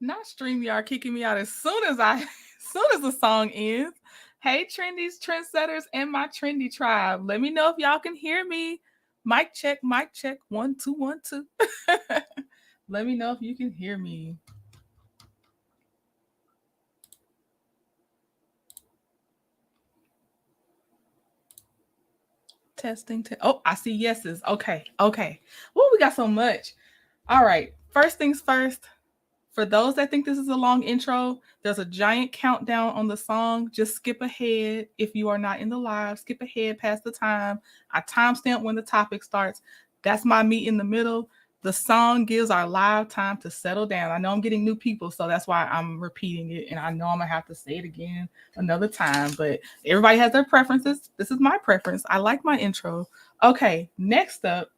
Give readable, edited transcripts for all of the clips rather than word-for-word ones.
Not StreamYard kicking me out as soon as the song ends. Hey, trendies, trendsetters, and my trendy tribe. Let me know if y'all can hear me. Mic check, 1 2 1 2. Let me know if you can hear me. Testing. Oh, I see yeses. Okay. Well, we got so much. All right. First things first. For those that think this is a long intro, there's a giant countdown on the song. Just skip ahead if you are not in the live. Skip ahead past the time. I timestamp when the topic starts. That's my meat in the middle. The song gives our live time to settle down. I know I'm getting new people, so that's why I'm repeating it. And I know I'm going to have to say it again another time. But everybody has their preferences. This is my preference. I like my intro. Okay, next up.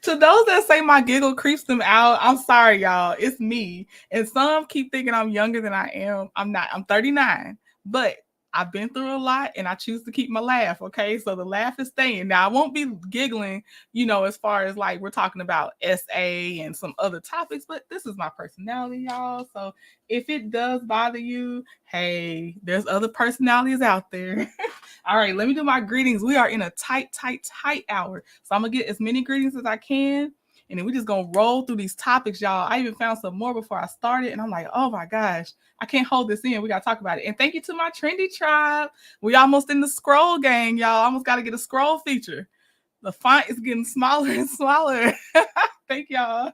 To those that say my giggle creeps them out, I'm sorry, y'all. It's me. And some keep thinking I'm younger than I am. I'm not. I'm 39. But I've been through a lot and I choose to keep my laugh, okay? So the laugh is staying. Now, I won't be giggling, as far as like we're talking about SA and some other topics, but this is my personality, y'all. So if it does bother you, hey, there's other personalities out there. All right, let me do my greetings. We are in a tight hour. So I'm going to get as many greetings as I can. And then we're just going to roll through these topics, y'all. I even found some more before I started. And I'm like, oh my gosh, I can't hold this in. We got to talk about it. And thank you to my trendy tribe. We almost in the scroll gang, y'all. Almost got to get a scroll feature. The font is getting smaller and smaller. Thank y'all.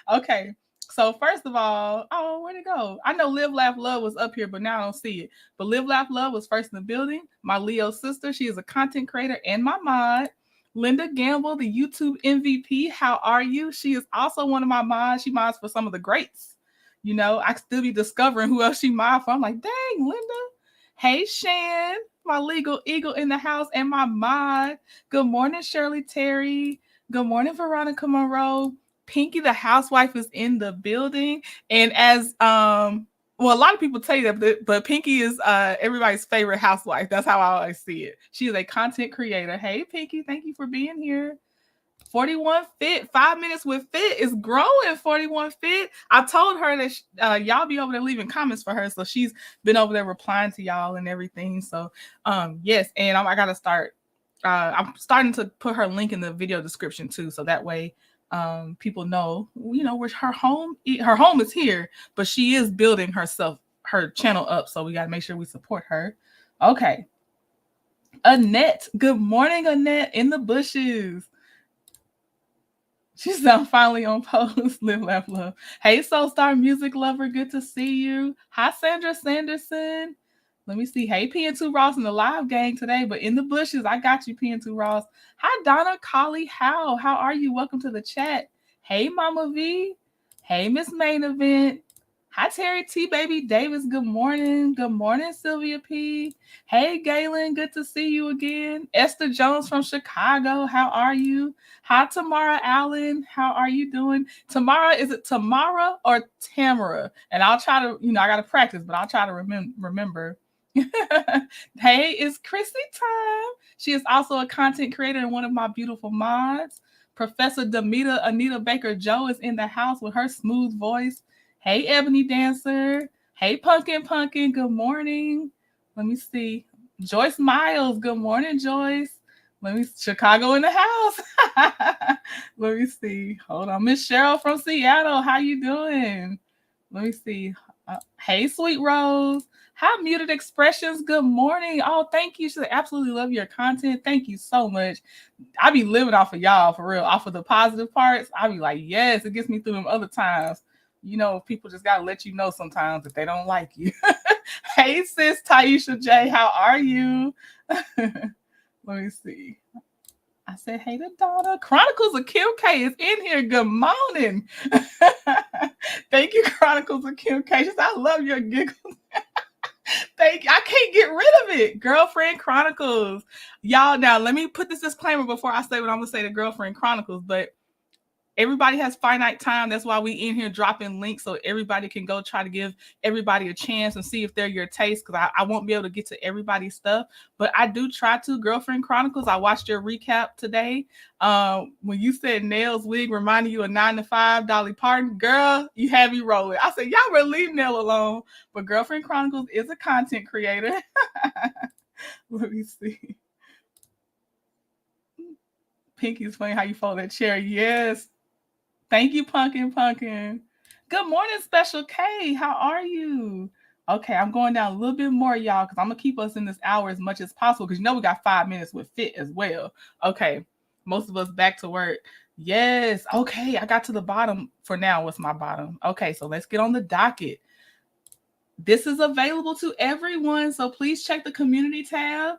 Okay. So first of all, where'd it go? I know Live, Laugh, Love was up here, but now I don't see it. But Live, Laugh, Love was first in the building. My Leo sister, she is a content creator and my mod. Linda Gamble, the YouTube MVP. How are you? She is also one of my mods. She mods for some of the greats. I still be discovering who else she mod for. I'm like, dang, Linda. Hey, Shan. My legal eagle in the house and my mod. Good morning, Shirley Terry. Good morning, Veronica Monroe. Pinky the housewife is in the building. And as well, a lot of people tell you that, but Pinky is everybody's favorite housewife. That's how I always see it. She is a content creator. Hey, Pinky, thank you for being here. 41 Fit, 5 minutes with Fit is growing. 41 Fit. I told her that y'all be over there leaving comments for her, so she's been over there replying to y'all and everything. So, yes, and I gotta start. I'm starting to put her link in the video description too, so that way people know, where her home is here, but she is building her channel up, so we got to make sure we support her. Okay, Annette, good morning, Annette in the bushes. She's now finally on post. Live, laugh, love. Hey, Soul Star music lover, good to see you. Hi, Sandra Sanderson. Let me see. Hey, PN2 Ross in the live gang today, but in the bushes, I got you, PN2 Ross. Hi, Donna Collie How are you? Welcome to the chat. Hey, Mama V. Hey, Miss Main Event. Hi, Terry T. Baby Davis. Good morning. Good morning, Sylvia P. Hey, Galen. Good to see you again. Esther Jones from Chicago. How are you? Hi, Tamara Allen. How are you doing? Tamara, is it Tamara or Tamara? And I'll try to, I got to practice, but I'll try to remember. Hey, it's Chrissy time. She is also a content creator and one of my beautiful mods. Professor Demita Anita Baker Joe is in the house with her smooth voice. Hey, Ebony Dancer. Hey, Pumpkin. Good morning. Let me see. Joyce Miles. Good morning, Joyce. Chicago in the house. Let me see. Hold on. Miss Cheryl from Seattle. How you doing? Let me see. Hey, Sweet Rose. Hi, Muted Expressions. Good morning. Oh, thank you. She absolutely love your content. Thank you so much. I be living off of y'all, for real. Off of the positive parts. I be like, yes, it gets me through them other times. People just got to let you know sometimes if they don't like you. Hey, sis Taisha J. How are you? Let me see. I said, hey to Donna. Chronicles of Kim K is in here. Good morning. Thank you, Chronicles of Kim K. I love your giggles. Thank you. I can't get rid of it. Girlfriend Chronicles. Y'all, now let me put this disclaimer before I say what I'm going to say to Girlfriend Chronicles, but everybody has finite time. That's why we in here dropping links so everybody can go try to give everybody a chance and see if they're your taste, because I won't be able to get to everybody's stuff. But I do try to. Girlfriend Chronicles, I watched your recap today. When you said Nell's wig reminded you of 9 to 5, Dolly Parton, girl, you had me rolling. I said, y'all better leave Nell alone. But Girlfriend Chronicles is a content creator. Let me see. Pinky's funny how you fold that chair. Yes. Thank you, Pumpkin. Good morning, Special K. How are you? Okay, I'm going down a little bit more, y'all, because I'm going to keep us in this hour as much as possible, because we got 5 minutes with Fit as well. Okay, most of us back to work. Yes, okay, I got to the bottom for now. What's my bottom? Okay, so let's get on the docket. This is available to everyone, so please check the community tab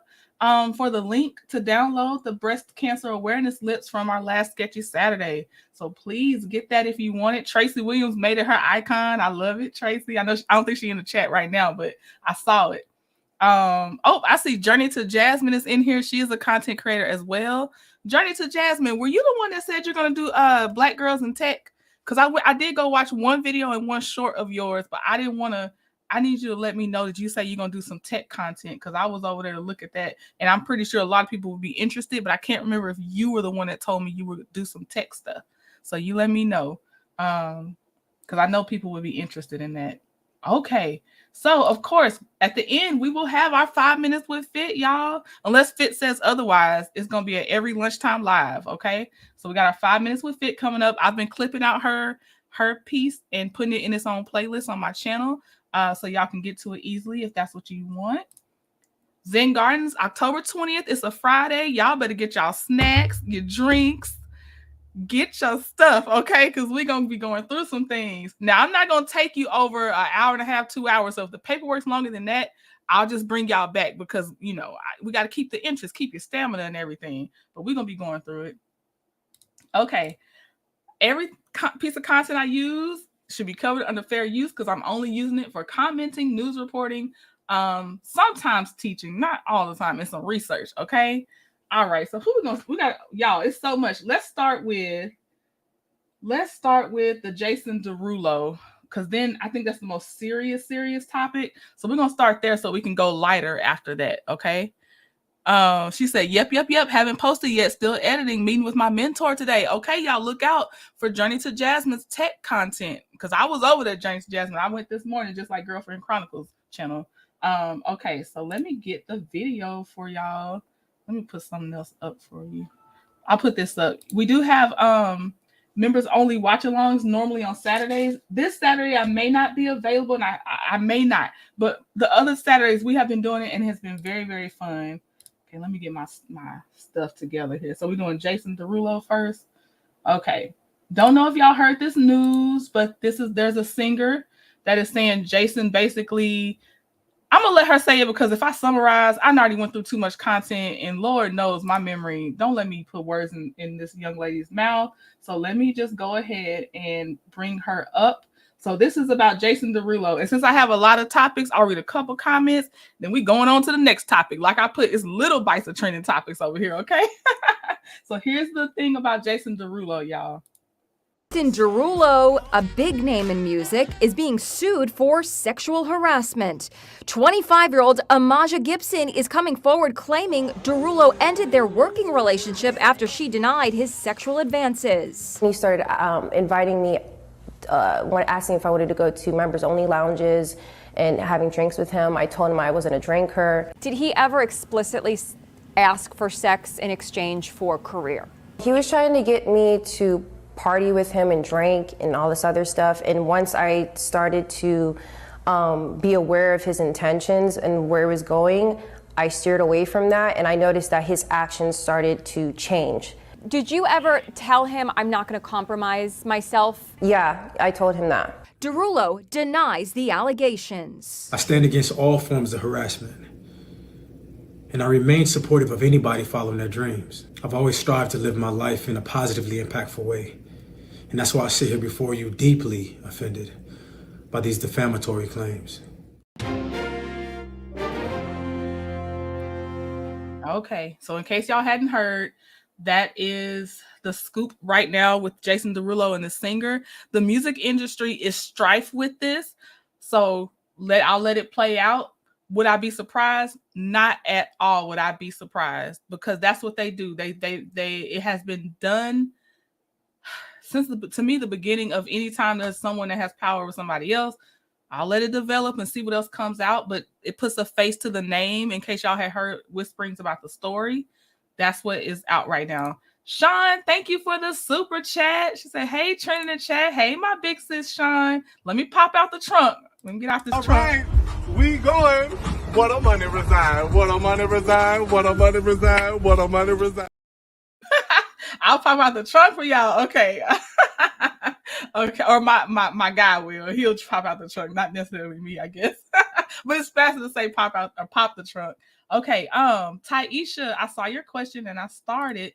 for the link to download the breast cancer awareness lips from our last Sketchy Saturday. So please get that if you want it. Tracy Williams made it her icon. I love it, Tracy. I don't think she's in the chat right now, but I saw it. I see Journey to Jasmine is in here. She is a content creator as well. Journey to Jasmine, were you the one that said you're going to do Black Girls in Tech? Because I did go watch one video and one short of yours, but I didn't want to. I need you to let me know that you say you're going to do some tech content, because I was over there to look at that. And I'm pretty sure a lot of people would be interested, but I can't remember if you were the one that told me you would do some tech stuff. So you let me know, because I know people would be interested in that. Okay. So, of course, at the end, we will have our 5 minutes with Fit, y'all. Unless Fit says otherwise, it's going to be at every lunchtime live, okay? So we got our 5 minutes with Fit coming up. I've been clipping out her piece and putting it in its own playlist on my channel. So y'all can get to it easily if that's what you want. Zen Gardens, October 20th. It's a Friday. Y'all better get y'all snacks, your drinks, get your stuff, okay? Because we're going to be going through some things. Now, I'm not going to take you over an hour and a half, 2 hours. So if the paperwork's longer than that, I'll just bring y'all back, because, we got to keep the interest, keep your stamina and everything. But we're going to be going through it. Okay. Every piece of content I use should be covered under fair use, because I'm only using it for commenting, news reporting, sometimes teaching, not all the time, and some research. Okay. All right. So we got y'all, it's so much. Let's start with the Jason Derulo, because then I think that's the most serious topic. So we're gonna start there so we can go lighter after that. Okay. She said, yep. Haven't posted yet. Still editing. Meeting with my mentor today. Okay, y'all look out for Journey to Jasmine's tech content, because I was over there, Journey to Jasmine. I went this morning, just like Girlfriend Chronicles channel. Okay, so let me get the video for y'all. Let me put something else up for you. I'll put this up. We do have members only watch alongs normally on Saturdays. This Saturday I may not be available, and I may not, but the other Saturdays we have been doing it, and it has been very, very fun. Okay, let me get my stuff together here. So we're doing Jason Derulo first. Okay. Don't know if y'all heard this news, but there's a singer that is saying Jason basically, I'm gonna let her say it, because if I summarize, I already went through too much content, and Lord knows my memory don't let me put words in this young lady's mouth. So let me just go ahead and bring her up. So this is about Jason Derulo. And since I have a lot of topics, I'll read a couple comments, then we going on to the next topic. Like I put, it's little bites of trending topics over here, okay? So here's the thing about Jason Derulo, y'all. Jason Derulo, a big name in music, is being sued for sexual harassment. 25-year-old Amaja Gibson is coming forward claiming Derulo ended their working relationship after she denied his sexual advances. He started inviting me, asking if I wanted to go to members-only lounges and having drinks with him. I told him I wasn't a drinker. Did he ever explicitly ask for sex in exchange for career? He was trying to get me to party with him and drink and all this other stuff. And once I started to be aware of his intentions and where he was going, I steered away from that, and I noticed that his actions started to change. Did you ever tell him, I'm not going to compromise myself? Yeah, I told him that. Derulo denies the allegations. I stand against all forms of harassment, and I remain supportive of anybody following their dreams. I've always strived to live my life in a positively impactful way, and that's why I sit here before you deeply offended by these defamatory claims. Okay, so in case y'all hadn't heard, that is the scoop right now with Jason Derulo and the singer. The music industry is strife with this, so I'll let it play out. Would I be surprised? Not at all would I be surprised, because that's what they do. It has been done since to me the beginning of any time there's someone that has power over somebody else. I'll let it develop and see what else comes out, but it puts a face to the name in case y'all had heard whisperings about the story. That's what is out right now. Sean, thank you for the super chat. She said, hey, trending in chat. Hey, my big sis, Sean. Let me pop out the trunk. Let me get out this trunk. Right, we going. What a money reside. What a money reside. What a money reside. What a money reside. I'll pop out the trunk for y'all. Okay. Okay. Or my guy will. He'll pop out the trunk. Not necessarily me, I guess. But it's faster to say pop out or pop the trunk. Okay. Taisha, I saw your question and I started,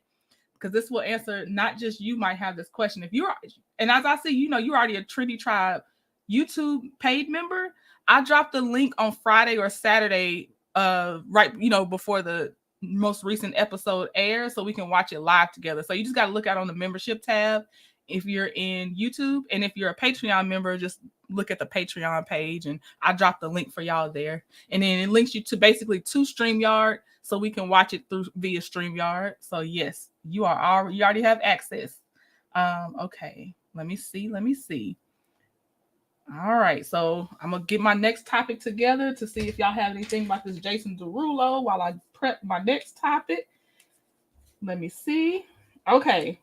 because this will answer, not just you might have this question. If you're, and as I see, you're already a Trinity Tribe YouTube paid member. I dropped the link on Friday or Saturday, right, before the most recent episode airs, so we can watch it live together. So you just got to look out on the membership tab if you're in YouTube, and if you're a Patreon member, just look at the Patreon page, and I dropped the link for y'all there. And then it links you to basically to StreamYard, so we can watch it through via StreamYard. So yes, you already have access. Okay, let me see. All right, so I'm gonna get my next topic together to see if y'all have anything about this Jason Derulo while I prep my next topic. Let me see. Okay.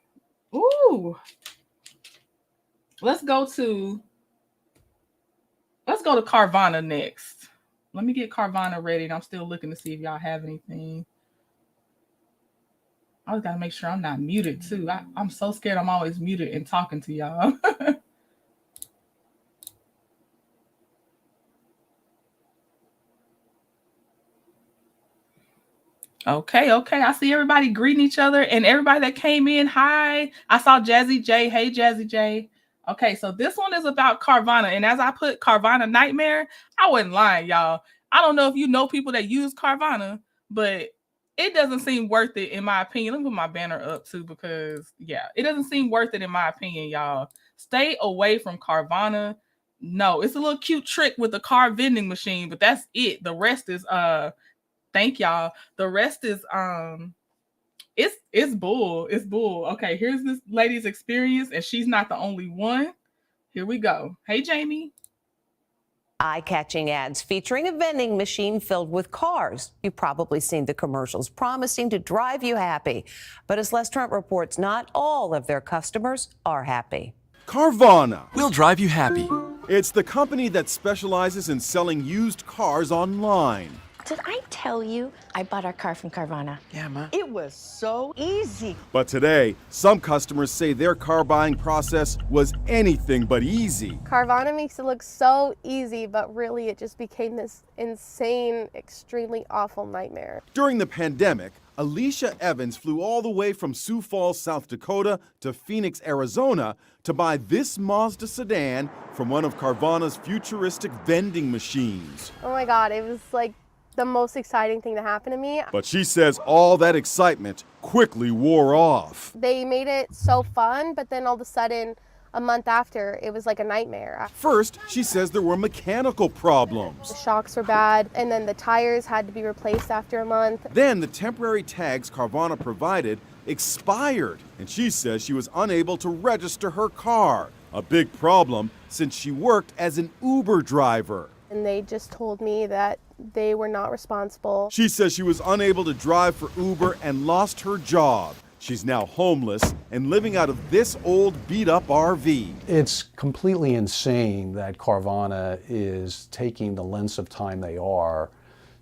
Ooh. Let's go to Carvana next. Let me get Carvana ready, and I'm still looking to see if y'all have anything. I just gotta make sure I'm not muted too. I'm so scared I'm always muted and talking to y'all. Okay. I see everybody greeting each other, and everybody that came in. Hi. I saw Jazzy J. Hey, Jazzy J. Okay, so this one is about Carvana. And as I put Carvana Nightmare, I wasn't lying, y'all. I don't know if you know people that use Carvana, but it doesn't seem worth it in my opinion. Let me put my banner up too, because yeah, it doesn't seem worth it in my opinion, y'all. Stay away from Carvana. No, it's a little cute trick with the car vending machine, but that's it. The rest is thank y'all. The rest is it's bull. It's bull. Okay, here's this lady's experience, and she's not the only one. Here we go. Hey, Jamie. Eye-catching ads featuring a vending machine filled with cars. You've probably seen the commercials promising to drive you happy. But as Les Trent reports, not all of their customers are happy. Carvana. We'll drive you happy. It's the company that specializes in selling used cars online. Did I tell you I bought our car from Carvana? Yeah, Ma. It was so easy. But today, some customers say their car buying process was anything but easy. Carvana makes it look so easy, but really it just became this insane, extremely awful nightmare. During the pandemic, Alicia Evans flew all the way from Sioux Falls, South Dakota to Phoenix, Arizona to buy this Mazda sedan from one of Carvana's futuristic vending machines. Oh my God, it was like the most exciting thing to happen to me. But she says all that excitement quickly wore off. They made it so fun, but then all of a sudden, a month after, it was like a nightmare. First, she says there were mechanical problems. The shocks were bad, and then the tires had to be replaced after a month. Then the temporary tags Carvana provided expired, and she says she was unable to register her car. A big problem since she worked as an Uber driver. And they just told me that they were not responsible. She says she was unable to drive for Uber and lost her job. She's now homeless and living out of this old beat-up RV. It's completely insane that Carvana is taking the lengths of time they are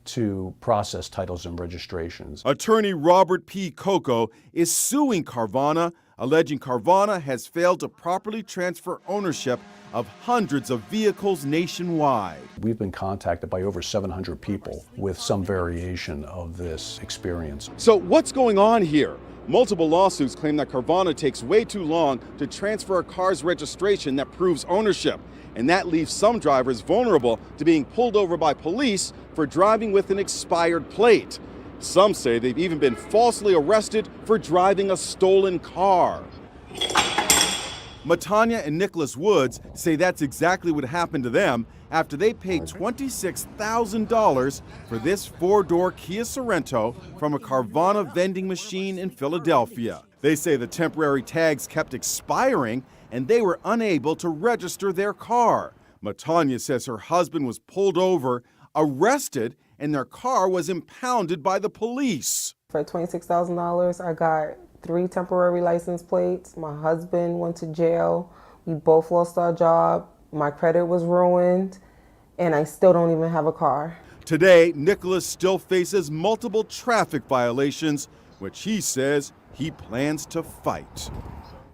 to process titles and registrations. Attorney Robert P. Coco is suing Carvana, alleging Carvana has failed to properly transfer ownership of hundreds of vehicles nationwide. We've been contacted by over 700 people with some variation of this experience. So what's going on here? Multiple lawsuits claim that Carvana takes way too long to transfer a car's registration that proves ownership, and that leaves some drivers vulnerable to being pulled over by police for driving with an expired plate. Some say they've even been falsely arrested for driving a stolen car. Matanya and Nicholas Woods say that's exactly what happened to them after they paid $26,000 for this four-door Kia Sorento from a Carvana vending machine in Philadelphia. They say the temporary tags kept expiring and they were unable to register their car. Matanya says her husband was pulled over, arrested, and their car was impounded by the police. For $26,000, I got 3 temporary license plates. My husband went to jail. We both lost our job. My credit was ruined, and I still don't even have a car. Today, Nicholas still faces multiple traffic violations, which he says he plans to fight.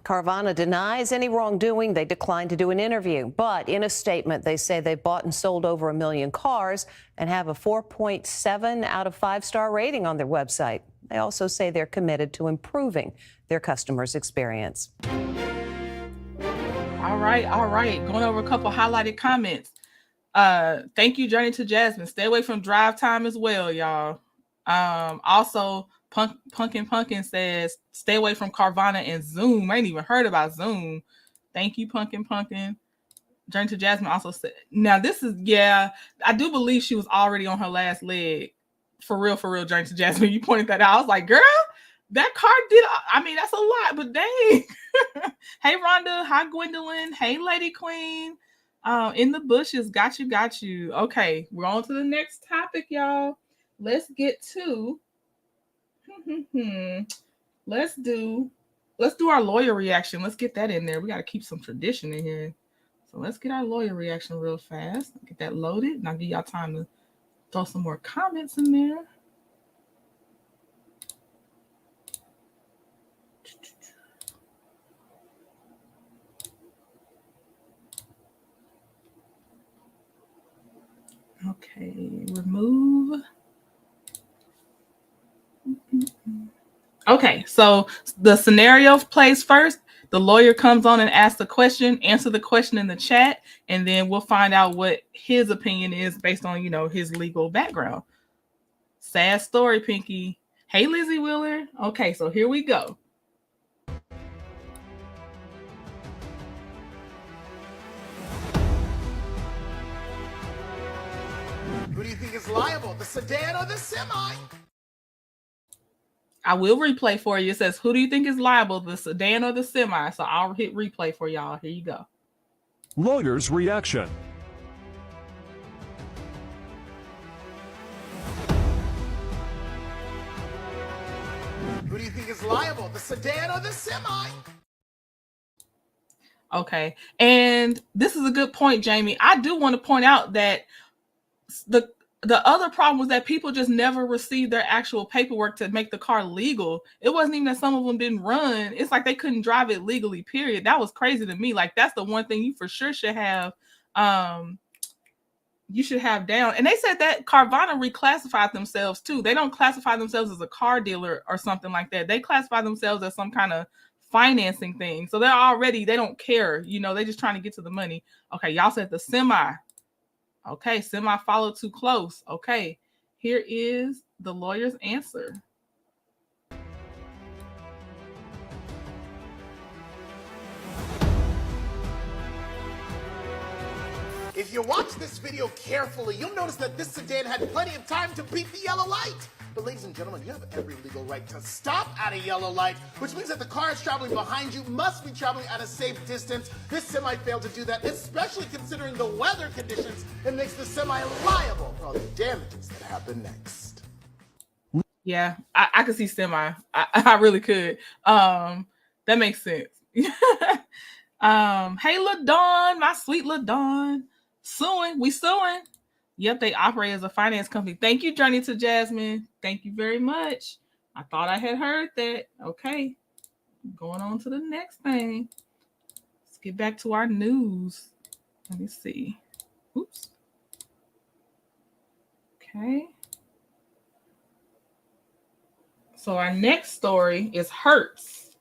Carvana denies any wrongdoing. They declined to do an interview. But in a statement, they say they bought and sold over 1 million cars and have a 4.7 out of 5-star rating on their website. They also say they're committed to improving their customers' experience. All right. Going over a couple highlighted comments. Thank you, Journey to Jasmine. Stay away from drive time as well, y'all. Also, Pumpkin says, stay away from Carvana and Zoom. I ain't even heard about Zoom. Thank you, Pumpkin. Journey to Jasmine also said, now this is, yeah, I do believe she was already on her last leg. For real, Journey to Jasmine. You pointed that out. I was like, girl, that car did, I mean, that's a lot, but dang. Hey, Rhonda. Hi, Gwendolyn. Hey, Lady Queen. In the bushes. Got you. Okay, we're on to the next topic, y'all. Let's get to, let's do our lawyer reaction. Let's get that in there. We got to keep some tradition in here. So let's get our lawyer reaction real fast. Get that loaded, and I'll give y'all time to throw some more comments in there. Okay, remove. Okay, so the scenario plays first. The lawyer comes on and asks the question, answer the question in the chat, and then we'll find out what his opinion is based on, his legal background. Sad story, Pinky. Hey, Lizzie Wheeler. Okay, so here we go. Who do you think is liable, the sedan or the semi? I will replay for you. It says, who do you think is liable, the sedan or the semi? So I'll hit replay for y'all. Here you go. Lawyer's reaction. Who do you think is liable, the sedan or the semi? Okay. And this is a good point, Jamie. I do want to point out that the other problem was that people just never received their actual paperwork to make the car legal. It wasn't even that some of them didn't run. It's like they couldn't drive it legally, period. That was crazy to me. Like, that's the one thing you for sure should have. You should have down. And they said that Carvana reclassified themselves too. They don't classify themselves as a car dealer or something like that. They classify themselves as some kind of financing thing. So they don't care. They're just trying to get to the money. Okay, y'all said the semi. Okay, semi followed too close. Okay, here is the lawyer's answer. If you watch this video carefully, you'll notice that this sedan had plenty of time to beat the yellow light. But ladies and gentlemen, you have every legal right to stop at a yellow light, which means that the car is traveling behind you must be traveling at a safe distance. This semi failed to do that, especially considering the weather conditions. It makes the semi liable for all the damages that happen next. Yeah, I could see semi. I really could. That makes sense. Hey, LaDawn, my sweet LaDawn. We suing. Yep, they operate as a finance company. Thank you, Journey to Jasmine. Thank you very much. I thought I had heard that. Okay, going on to the next thing. Let's get back to our news. Let me see. Oops. Okay. So our next story is Hertz.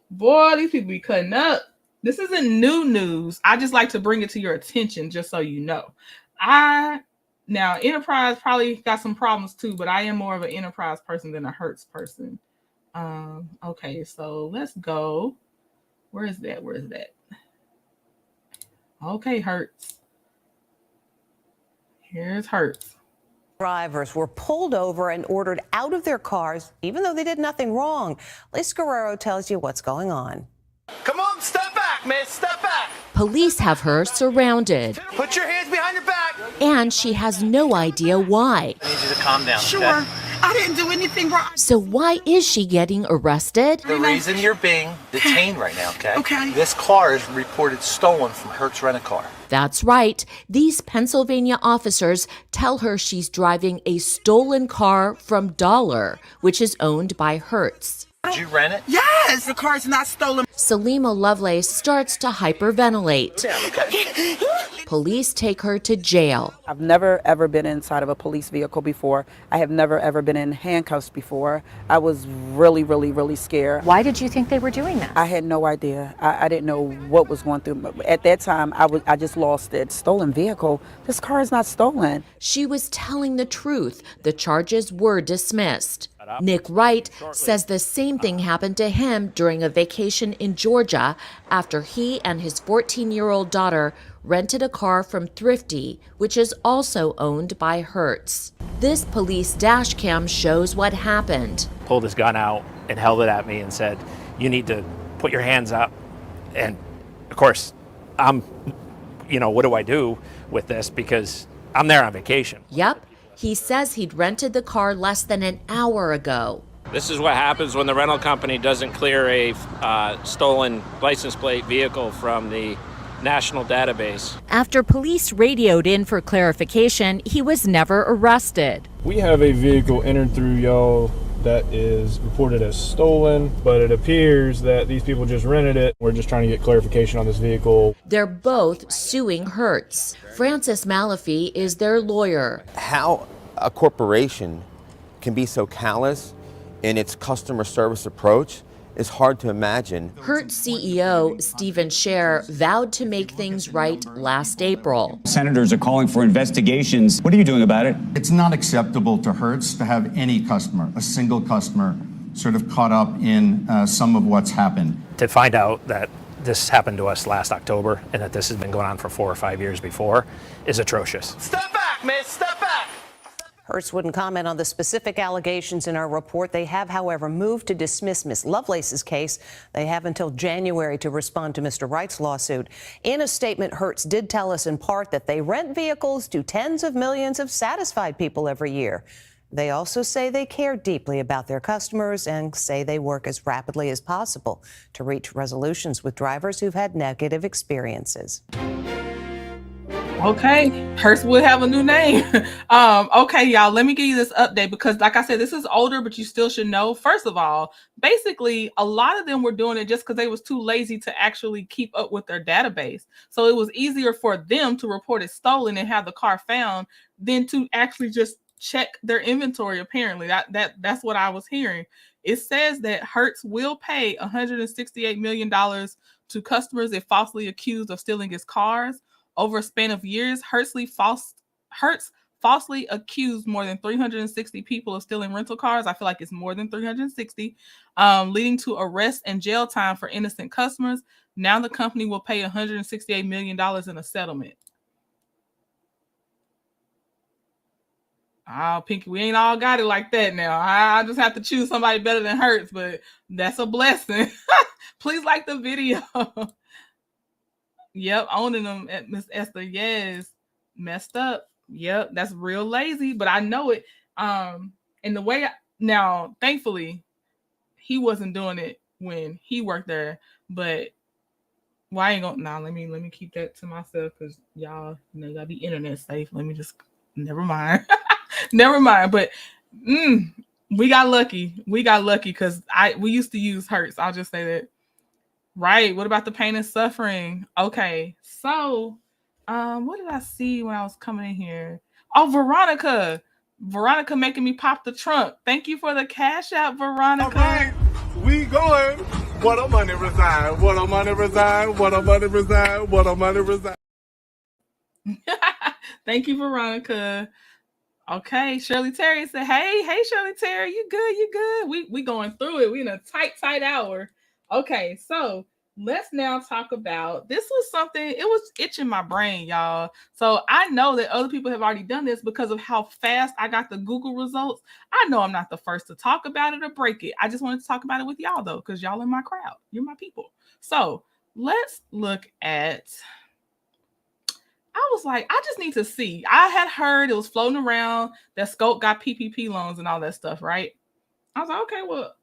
Boy, these people be cutting up. This isn't new news. I just like to bring it to your attention just so you know. Now, Enterprise probably got some problems too, but I am more of an Enterprise person than a Hertz person. Okay, so let's go. Where is that? Okay, Hertz. Here's Hertz. Drivers were pulled over and ordered out of their cars, even though they did nothing wrong. Liz Guerrero tells you what's going on. Come on, step back, miss, step back. Police have her surrounded. Put your hands behind your back. And she has no idea why. I need you to calm down. Sure. Okay? I didn't do anything wrong. So why is she getting arrested? The reason you're being detained right now, okay? Okay. This car is reported stolen from Hertz Rent-A-Car. That's right. These Pennsylvania officers tell her she's driving a stolen car from Dollar, which is owned by Hertz. Did you rent it? Yes, the car's not stolen. Selima Lovelace starts to hyperventilate. Okay. Police take her to jail. I've never, ever been inside of a police vehicle before. I have never, ever been in handcuffs before. I was really, really, really scared. Why did you think they were doing that? I had no idea. I didn't know what was going through. At that time, I just lost it. Stolen vehicle? This car is not stolen. She was telling the truth. The charges were dismissed. Nick Wright says the same thing happened to him during a vacation in Georgia after he and his 14-year-old daughter rented a car from Thrifty, which is also owned by Hertz. This police dash cam shows what happened. Pulled his gun out and held it at me and said, "You need to put your hands up." And of course, what do I do with this? Because I'm there on vacation. Yep. He says he'd rented the car less than an hour ago. This is what happens when the rental company doesn't clear a stolen license plate vehicle from the national database. After police radioed in for clarification, he was never arrested. We have a vehicle entered through y'all that is reported as stolen, but it appears that these people just rented it. We're just trying to get clarification on this vehicle. They're both suing Hertz. Francis Malafie is their lawyer. How a corporation can be so callous in its customer service approach is hard to imagine. Hertz CEO Stephen Scher vowed to make things right last April. Senators are calling for investigations. What are you doing about it? It's not acceptable to Hertz to have any customer, a single customer, sort of caught up in some of what's happened. To find out that this happened to us last October and that this has been going on for 4 or 5 years before is atrocious. Step back, miss, step back. Hertz wouldn't comment on the specific allegations in our report. They have, however, moved to dismiss Miss Lovelace's case. They have until January to respond to Mr. Wright's lawsuit. In a statement, Hertz did tell us in part that they rent vehicles to tens of millions of satisfied people every year. They also say they care deeply about their customers and say they work as rapidly as possible to reach resolutions with drivers who've had negative experiences. Okay, Hertz would have a new name. Okay, y'all, let me give you this update because, like I said, this is older, but you still should know. First of all, basically, a lot of them were doing it just because they was too lazy to actually keep up with their database. So it was easier for them to report it stolen and have the car found than to actually just check their inventory. Apparently, that's what I was hearing. It says that Hertz will pay $168 million to customers if falsely accused of stealing his cars. Over a span of years, Hertz falsely accused more than 360 people of stealing rental cars. I feel like it's more than 360, leading to arrest and jail time for innocent customers. Now the company will pay $168 million in a settlement. Oh, Pinky, we ain't all got it like that now. I just have to choose somebody better than Hertz, but that's a blessing. Please like the video. Yep, owning them at Miss Esther. Yes, messed up. Yep, that's real lazy, but I know it. And the way now, thankfully, he wasn't doing it when he worked there. But why ain't gonna? Nah, let me keep that to myself because y'all, you gotta be internet safe. Let me just never mind, never mind. But we got lucky. We got lucky because we used to use Hertz. I'll just say that. Right. What about the pain and suffering? Okay. So, what did I see when I was coming in here? Oh, Veronica. Veronica making me pop the trunk. Thank you for the cash out, Veronica. All right. We going. What a money reside. What a money reside. What a money reside. What a money reside. Thank you, Veronica. Okay. Shirley Terry said, hey, Shirley Terry, you good. We going through it. We in a tight hour. Okay, so let's now talk about, this was something, it was itching my brain, y'all. So I know that other people have already done this because of how fast I got the Google results. I know I'm not the first to talk about it or break it. I just wanted to talk about it with y'all though, because y'all in my crowd. You're my people. So let's look at, I was like, I just need to see. I had heard it was floating around that Scholt got PPP loans and all that stuff, right? I was like, okay, well,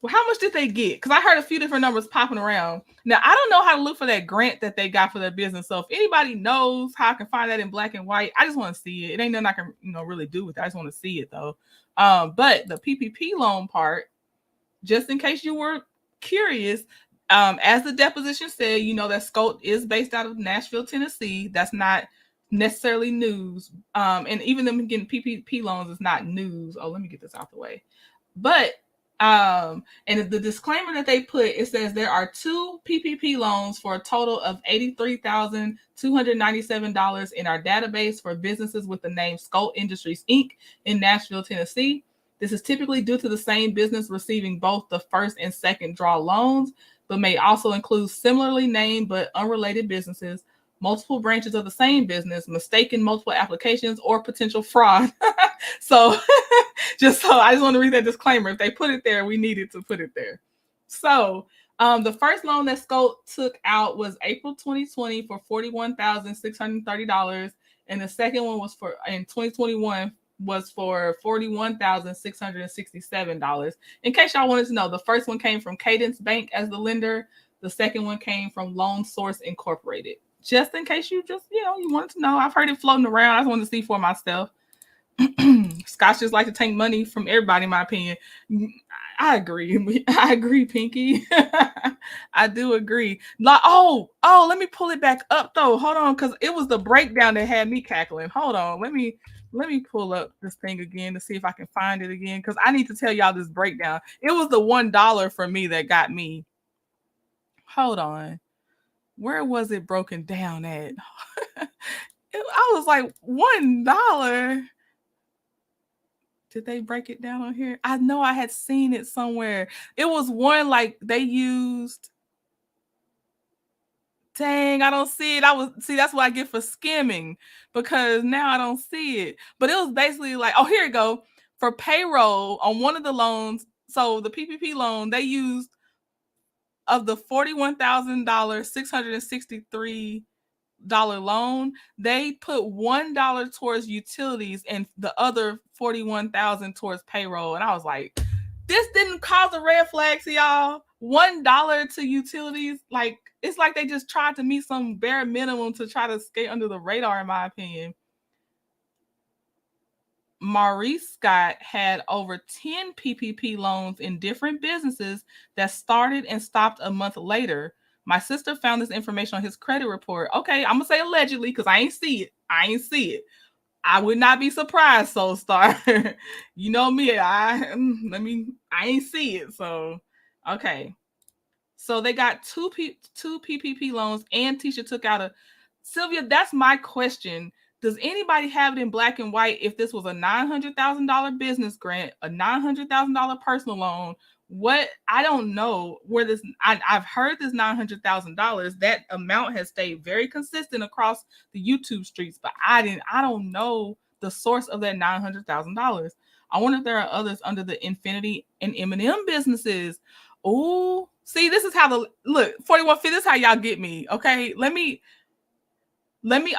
how much did they get? Because I heard a few different numbers popping around. Now, I don't know how to look for that grant that they got for their business. So if anybody knows how I can find that in black and white, I just want to see it. It ain't nothing I can, really do with it. I just want to see it though. But the PPP loan part, just in case you were curious, as the deposition said, that Scholt is based out of Nashville, Tennessee. That's not necessarily news. And even them getting PPP loans is not news. Oh, let me get this out the way. But and the disclaimer that they put, it says there are 2 PPP loans for a total of $83,297 in our database for businesses with the name Scholt Industries Inc. in Nashville, Tennessee. This is typically due to the same business receiving both the first and second draw loans, but may also include similarly named but unrelated businesses, multiple branches of the same business, mistaken multiple applications, or potential fraud. So I just want to read that disclaimer. If they put it there, we needed to put it there. So the first loan that Scholt took out was April 2020 for $41,630. And the second one was in 2021 was for $41,667. In case y'all wanted to know, the first one came from Cadence Bank as the lender. The second one came from Loan Source Incorporated. Just in case you you wanted to know. I've heard it floating around. I just wanted to see for myself. Scotch just like to take money from everybody, in my opinion. I agree. I agree, Pinky. I do agree. Like, oh, let me pull it back up though. Hold on, because it was the breakdown that had me cackling. Hold on. Let me Let me pull up this thing again to see if I can find it again, because I need to tell y'all this breakdown. It was the $1 for me that got me. Hold on. Where was it broken down at? I was like, $1. Did they break it down on here? I know I had seen it somewhere. It was one like they used. Dang, I don't see it. That's what I get for skimming, because now I don't see it. But it was basically like, oh, here you go. For payroll on one of the loans. So the PPP loan, they used of the $41,000, $663 loan, they put $1 towards utilities and the other $41,000 towards payroll. And I was like, this didn't cause a red flag to y'all. $1 to utilities, like it's like they just tried to meet some bare minimum to try to skate under the radar, in my opinion. Maurice Scott had over 10 PPP loans in different businesses that started and stopped a month later. My sister found this information on his credit report. Okay, I'm gonna say allegedly because I ain't see it. I would not be surprised, Soul Star. You know me, I ain't see it. So, okay. So they got two PPP loans, and Tisha took out Sylvia, that's my question. Does anybody have it in black and white if this was a $900,000 business grant, a $900,000 personal loan? What, I don't know where this, I've heard this $900,000. That amount has stayed very consistent across the YouTube streets, but I don't know the source of that $900,000. I wonder if there are others under the Infinity and M&M businesses. Oh, see, this is how look, 4150, this is how y'all get me. Okay, let me,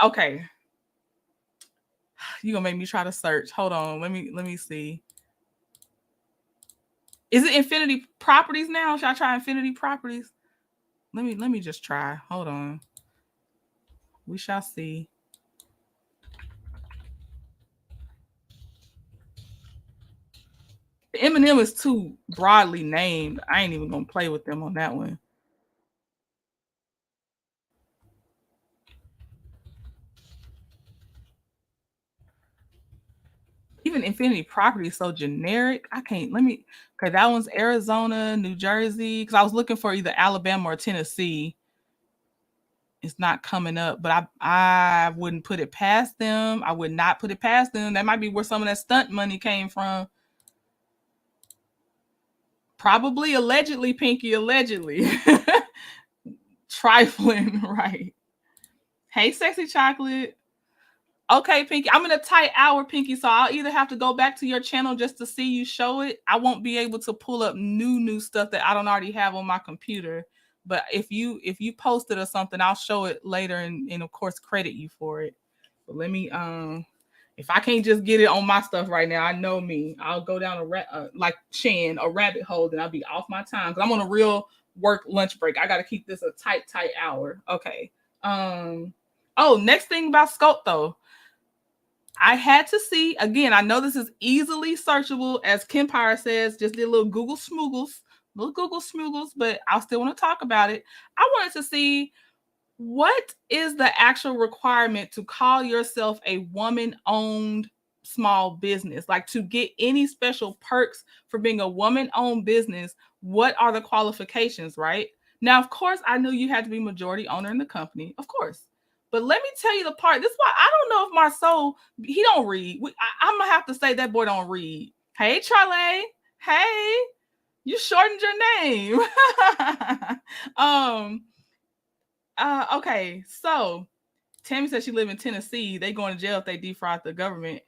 okay. You're gonna make me try to search. Hold on, let me see. Is it Infinity Properties now? Should I try Infinity Properties? Let me just try. Hold on. We shall see. The M&M is too broadly named. I ain't even gonna play with them on that one. Even Infinity Property is so generic. I can't, okay, that one's Arizona, New Jersey, because I was looking for either Alabama or Tennessee. It's not coming up, but I wouldn't put it past them. I would not put it past them. That might be where some of that stunt money came from. Probably, allegedly, Pinky, allegedly. Trifling, right. Hey, Sexy Chocolate. Okay, Pinky, I'm in a tight hour, Pinky, so I'll either have to go back to your channel just to see you show it. I won't be able to pull up new stuff that I don't already have on my computer. But if you post it or something, I'll show it later and of course credit you for it. But let me if I can't just get it on my stuff right now, I know me. I'll go down like Shan, a rabbit hole, then I'll be off my time because I'm on a real work lunch break. I got to keep this a tight hour. Okay. Oh, next thing about Scholt though. I had to see, again, I know this is easily searchable, as Kempire says, just did a little Google smoogles, but I still want to talk about it. I wanted to see, what is the actual requirement to call yourself a woman-owned small business? Like, to get any special perks for being a woman-owned business, what are the qualifications, right? Now, of course, I knew you had to be majority owner in the company, of course. But let me tell you the part. This is why I don't know if Marceau, he don't read. I'm going to have to say that boy don't read. Hey, Charlie. Hey, you shortened your name. Okay, so Tammy said she live in Tennessee. They going to jail if they defraud the government.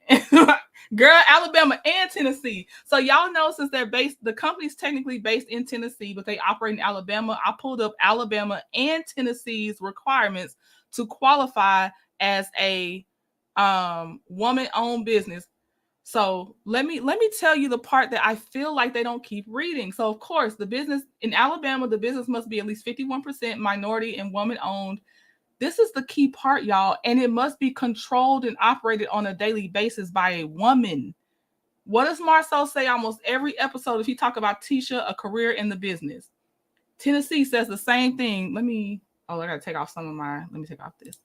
Girl, Alabama and Tennessee. So y'all know, since they're based, the company's technically based in Tennessee, but they operate in Alabama. I pulled up Alabama and Tennessee's requirements to qualify as a woman-owned business. So let me tell you the part that I feel like they don't keep reading. So of course, the business in Alabama, the business must be at least 51% minority and woman-owned. This is the key part, y'all, and it must be controlled and operated on a daily basis by a woman. What does Marceau say almost every episode if he talk about Tisha, a career in the business? Tennessee says the same thing. I gotta take off some of my, let me take off this.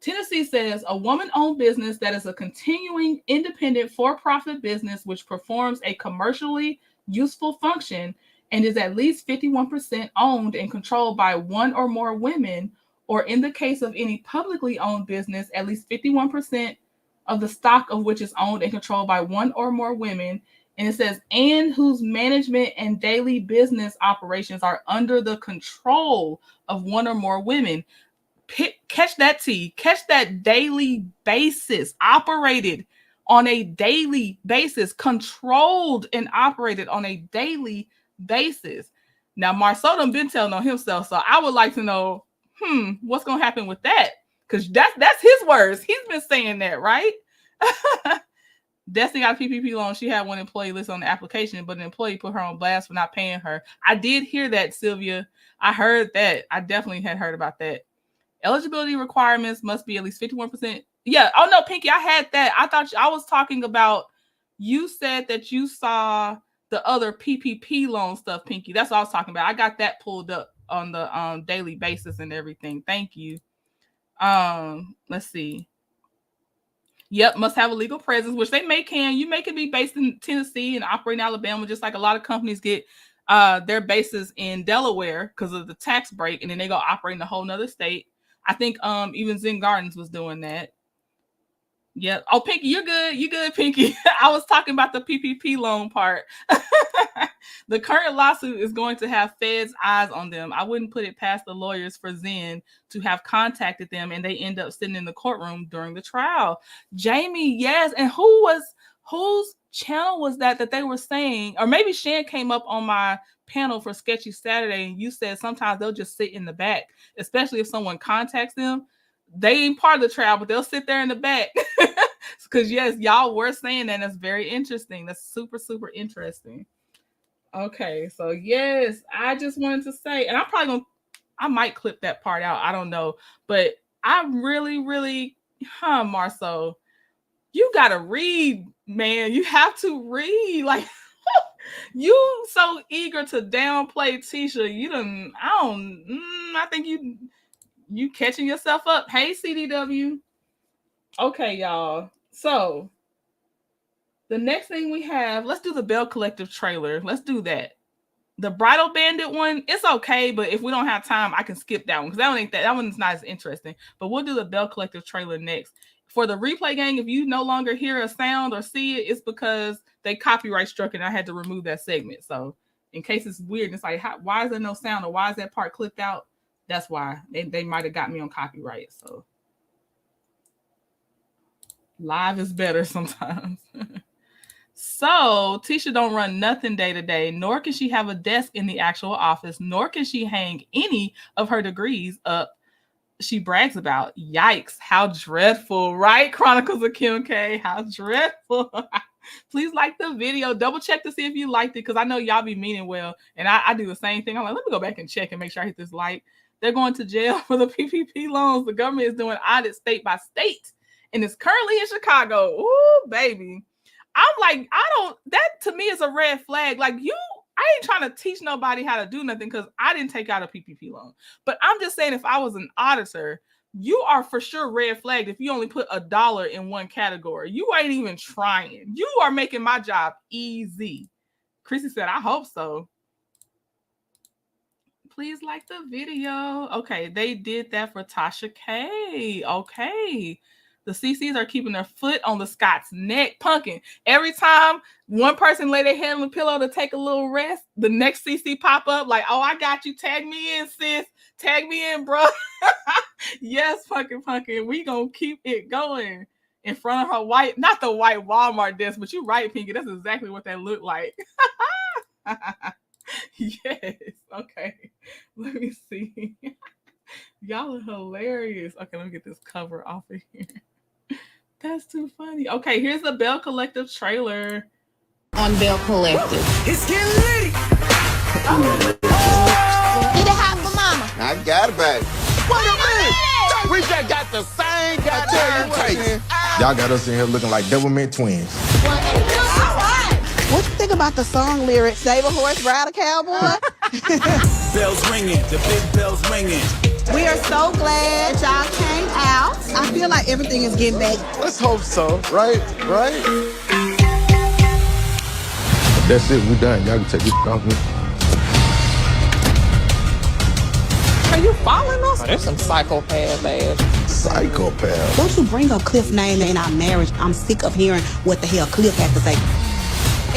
Tennessee says a woman-owned business that is a continuing independent for-profit business which performs a commercially useful function and is at least 51% owned and controlled by one or more women, or in the case of any publicly owned business, at least 51% of the stock of which is owned and controlled by one or more women. And it says, and whose management and daily business operations are under the control of one or more women. Catch that T, catch that daily basis, operated on a daily basis, controlled and operated on a daily basis. Now, Marceau done been telling on himself, so I would like to know, what's going to happen with that? Because that's his words. He's been saying that, right? Destiny got a PPP loan. She had one employee listed on the application, but an employee put her on blast for not paying her. I did hear that, Sylvia. I heard that. I definitely had heard about that. Eligibility requirements must be at least 51%. Yeah. Oh, no, Pinky, I had that. I thought I was talking about, you said that you saw the other PPP loan stuff, Pinky. That's what I was talking about. I got that pulled up on the daily basis and everything. Thank you. Let's see. Yep, must have a legal presence, which they can. You can be based in Tennessee and operate in Alabama, just like a lot of companies get their bases in Delaware because of the tax break, and then they go operate in a whole nother state. I think even Zen Gardens was doing that. Yep. Oh, Pinky, you're good. You good, Pinky. I was talking about the PPP loan part. The current lawsuit is going to have Fed's eyes on them. I wouldn't put it past the lawyers for Zen to have contacted them, and they end up sitting in the courtroom during the trial. Jamie, yes. And whose channel was that they were saying, or maybe Shan came up on my panel for Sketchy Saturday, and you said sometimes they'll just sit in the back, especially if someone contacts them. They ain't part of the trial, but they'll sit there in the back. Because yes, y'all were saying that. That's very interesting. That's super, super interesting. Okay, so yes, I just wanted to say, and I might clip that part out. I don't know, but I really, Marceau, you gotta read, man. You have to read. Like, you so eager to downplay Tisha. I think you catching yourself up. Hey, CDW. Okay, y'all. So the next thing we have, let's do the Belle Collective trailer. Let's do that. The Bridal Bandit one, it's okay, but if we don't have time, I can skip that one because that one's not as interesting. But we'll do the Belle Collective trailer next. For the replay gang, if you no longer hear a sound or see it, it's because they copyright struck it and I had to remove that segment. So in case it's weird, it's like, why is there no sound or why is that part clipped out? That's why they might have got me on copyright. So live is better sometimes. So Tisha don't run nothing day to day, nor can she have a desk in the actual office, nor can she hang any of her degrees up she brags about. Yikes, how dreadful, right? Chronicles of Kim K, how dreadful. Please like the video. Double check to see if you liked it because I know y'all be meaning well. And I do the same thing. I'm like, let me go back and check and make sure I hit this like. They're going to jail for the PPP loans. The government is doing audits state by state. And it's currently in Chicago. Ooh, baby. I'm like, that to me is a red flag. Like I ain't trying to teach nobody how to do nothing because I didn't take out a PPP loan. But I'm just saying if I was an auditor, you are for sure red flagged if you only put $1 in one category. You ain't even trying. You are making my job easy. Chrissy said, I hope so. Please like the video. Okay, they did that for Tasha K. Okay. The CCs are keeping their foot on the Scott's neck. Punkin. Every time one person lay their head on the pillow to take a little rest, the next CC pop up like, oh, I got you. Tag me in, sis. Tag me in, bro. Yes, Punkin. We gonna keep it going in front of her not the white Walmart desk, but you're right, Pinky. That's exactly what that looked like. Yes. Okay. Let me see. Y'all are hilarious. Okay, let me get this cover off of here. That's too funny. Okay, here's the Belle Collective trailer. On Belle Collective. It's getting lit. Get it hot for mama. I got it, baby. Wait a minute. We just got the same goddamn taste. Y'all got us in here looking like double mint twins. What you think about the song lyrics? Save a horse, ride a cowboy? bells ringing, the big bells ringing. We are so glad y'all came out. I feel like everything is getting back. Let's hope so, right? That's it, we done. Y'all can take this off me. Are you following us? There's some psychopath ass. Psychopath. Don't you bring up Cliff's name in our marriage. I'm sick of hearing what the hell Cliff has to say.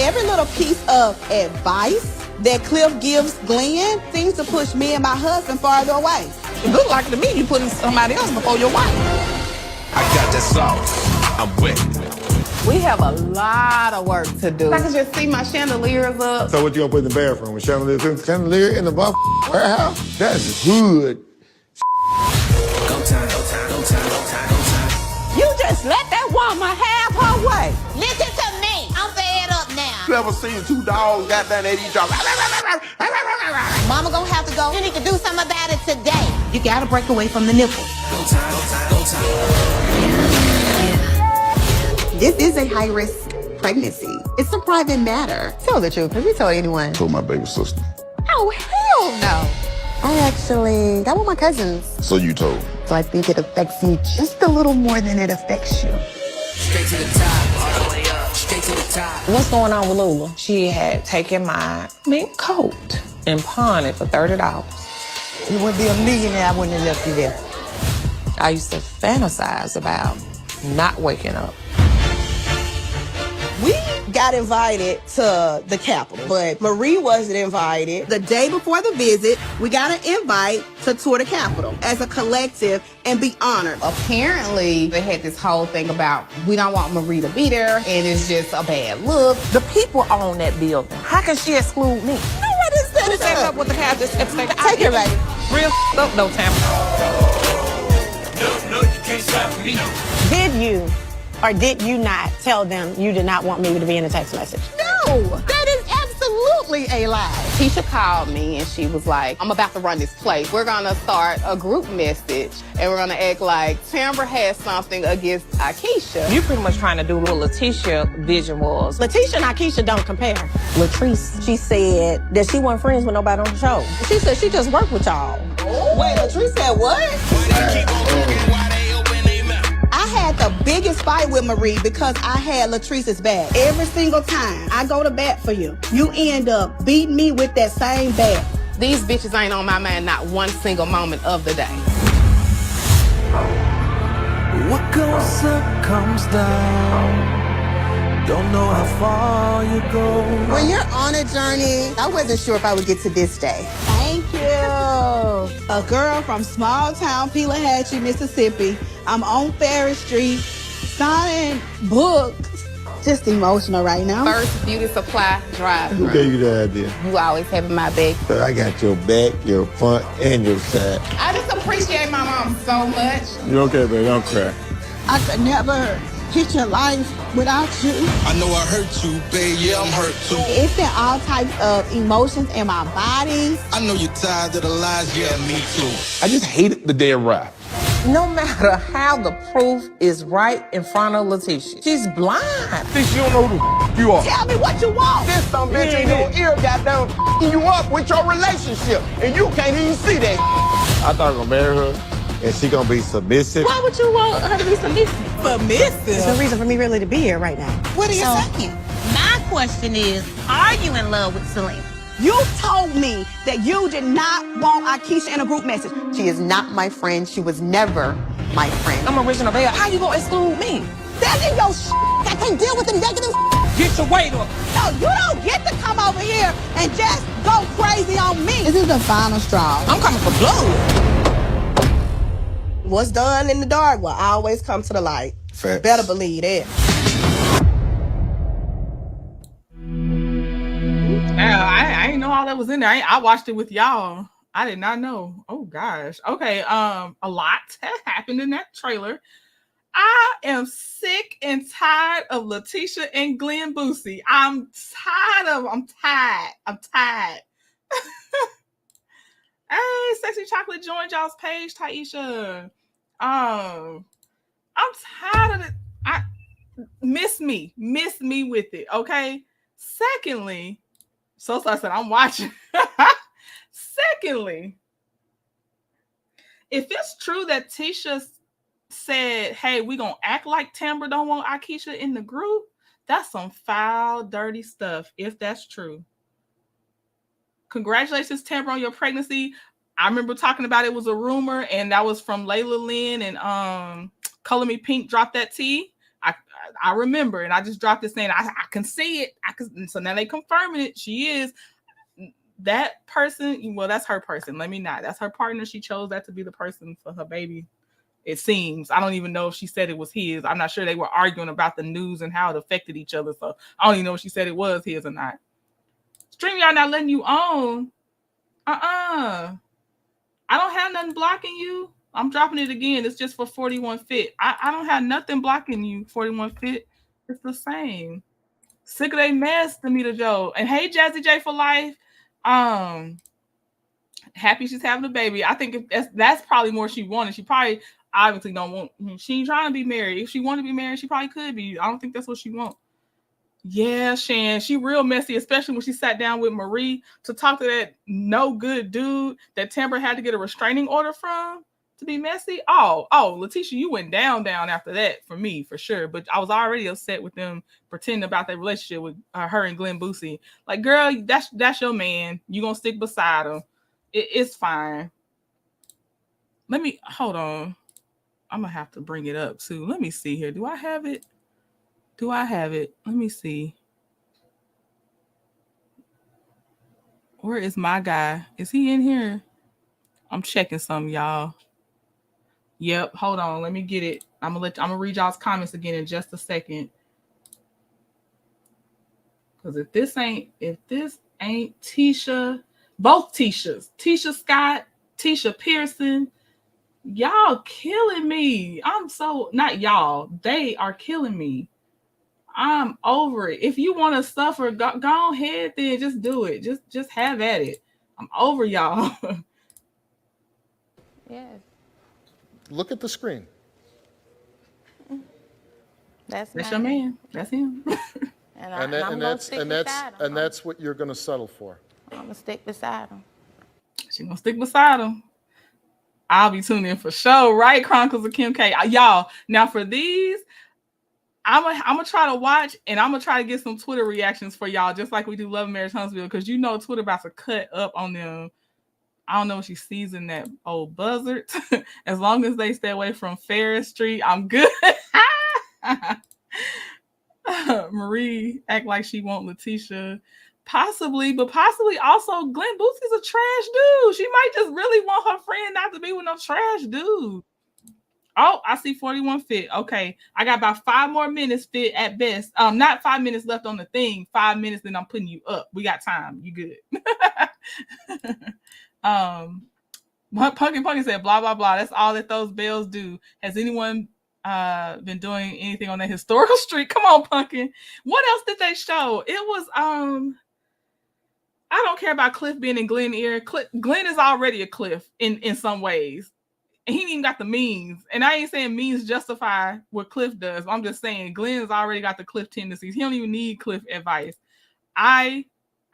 Every little piece of advice that Cliff gives Glenn seems to push me and my husband farther away. It look like to me you putting somebody else before your wife. I got that sauce. I'm wet. We have a lot of work to do. I can just see my chandeliers up. So what you gonna put in the bathroom? A chandelier in the warehouse? That's hood. You just let that woman have her way. Listen to me. I'm fed up now. You ever seen two dogs got down at each other? Mama gonna have to go. You need to do something about it today. You gotta break away from the nipple. This is a high-risk pregnancy. It's a private matter. Tell the truth. Have you told anyone? Told my baby sister. Oh, hell no. I actually got with my cousins. So you told. So I think it affects you just a little more than it affects you. Straight to the top, all the way up, straight to the top. What's going on with Lula? She had taken my mink coat and pawned it for $30. You wouldn't be a millionaire, I wouldn't have left you there. I used to fantasize about not waking up. We got invited to the Capitol, but Marie wasn't invited. The day before the visit, we got an invite to tour the Capitol as a collective and be honored. Apparently, they had this whole thing about we don't want Marie to be there, and it's just a bad look. The people own that building. How can she exclude me? Nobody said it. Set up with the cab. Take it, baby. Real up, no, Tamara. No, you can't stop me. Did you or did you not tell them you did not want me to be in a text message? No, that is absolutely a lie. Keisha called me and she was like, I'm about to run this place. We're gonna start a group message and we're gonna act like Tamara has something against Akeisha. You pretty much trying to do what Letitia vision was. Letitia and Akeisha don't compare. Latrice, she said that she wasn't friends with nobody on the show. She said she just worked with y'all. Wait, Latrice said what? I had the biggest fight with Marie because I had Latrice's back. Every single time I go to bat for you, you end up beating me with that same bat. These bitches ain't on my mind not one single moment of the day. What goes up comes down. Don't know how far you go. When you're on a journey, I wasn't sure if I would get to this day. Thank you. A girl from small town Pelahatchie, Mississippi. I'm on Ferry Street, signing books. Just emotional right now. First beauty supply drive. Who gave you the idea? You always having my back. I got your back, your front, and your side. I just appreciate my mom so much. You okay, baby? Don't cry. I could never picture life without you. I know I hurt you, babe. Yeah, I'm hurt too. It's been all types of emotions in my body. I know you're tired of the lies. Yeah, me too. I just hated the day of rap. No matter how the proof is right in front of Letitia, she's blind. Bitch, you don't know who the you are. Tell me what you want. This some bitch in your ear got down you up with your relationship, and you can't even see that. I thought I was gonna marry her, and she gonna be submissive. Why would you want her to be submissive? Submissive? There's no reason for me really to be here right now. What are you saying? My question is, are you in love with Selena? You told me that you did not want Akeisha in a group message. She is not my friend. She was never my friend. I'm original Belle. How you gonna exclude me? That's in your I can't deal with the negative Get your weight up. No, you don't get to come over here and just go crazy on me. This is the final straw. I'm coming for blood. What's done in the dark will always come to the light. Facts. Better believe that. I didn't know all that was in there. I watched it with y'all. I did not know. Oh gosh. Okay. A lot has happened in that trailer. I am sick and tired of Letitia and Glenn Boosie. I'm tired. Hey, Sexy Chocolate joined y'all's page, Taisha. I'm tired of it. Miss me with it. Okay. Secondly, so I said I'm watching. Secondly, if it's true that Tisha said, hey, we gonna act like Tambra don't want Akeisha in the group, that's some foul, dirty stuff, if that's true. Congratulations, Tambra, on your pregnancy. I remember talking about it was a rumor, and that was from Layla Lynn and Color Me Pink dropped that tea. I remember, and I just dropped it saying I can see it. So now they confirming it. She is that person. Well, that's her person. Let me not. That's her partner. She chose that to be the person for her baby. It seems. I don't even know if she said it was his. I'm not sure. They were arguing about the news and how it affected each other. So I don't even know if she said it was his or not. StreamYard not letting you on. I don't have nothing blocking you. I'm dropping it again. It's just for 41 Fit. I don't have nothing blocking you, 41 Fit. It's the same. Sick of they mess, Tamita Joe. And hey, Jazzy J for life. Happy she's having a baby. I think that's probably more she wanted. She probably obviously don't want. She ain't trying to be married. If she wanted to be married, she probably could be. I don't think that's what she wants. Yeah, Shan, she real messy, especially when she sat down with Marie to talk to that no good dude that Tambra had to get a restraining order from to be messy. Oh, Letitia, you went down after that for me, for sure. But I was already upset with them pretending about that relationship with her and Glenn Boosie. Like, girl, that's your man. You gonna stick beside him. It's fine. Hold on. I'm gonna have to bring it up too. Let me see here. Do I have it? Let me see. Where is my guy? Is he in here? I'm checking some, y'all. Yep. Hold on. Let me get it. I'm gonna read y'all's comments again in just a second. Because if this ain't Tisha, both Tishas, Tisha Scott, Tisha Pearson, y'all killing me. Not y'all. They are killing me. I'm over it. If you want to suffer, go ahead then. Just do it. Just have at it. I'm over y'all. Yes. Look at the screen. That's your man. That's him. And that's what you're going to settle for. I'm gonna stick beside him. She's gonna stick beside him. I'll be tuning in for sure, right? Chronicles of Kim K. Y'all, now for these, I'm gonna try to watch, and I'm gonna try to get some Twitter reactions for y'all, just like we do Love and Marriage Huntsville, because you know Twitter about to cut up on them. I don't know if she sees in that old buzzard. As long as they stay away from Ferris Street, I'm good. Marie act like she want Letitia. Possibly, but possibly also Glenn Boosie's a trash dude. She might just really want her friend not to be with no trash dude. Oh, I see 41 Fit. Okay, I got about 5 more minutes, Fit, at best. Not 5 minutes left on the thing. 5 minutes, then I'm putting you up. We got time. You good. Pumpkin said, blah, blah, blah. That's all that those bells do. Has anyone been doing anything on that historical street? Come on, Pumpkin. What else did they show? It was, I don't care about Cliff being in Glenn ear. Glenn is already a Cliff in some ways. And he ain't even got the means. And I ain't saying means justify what Cliff does. I'm just saying Glenn's already got the Cliff tendencies. He don't even need Cliff advice. I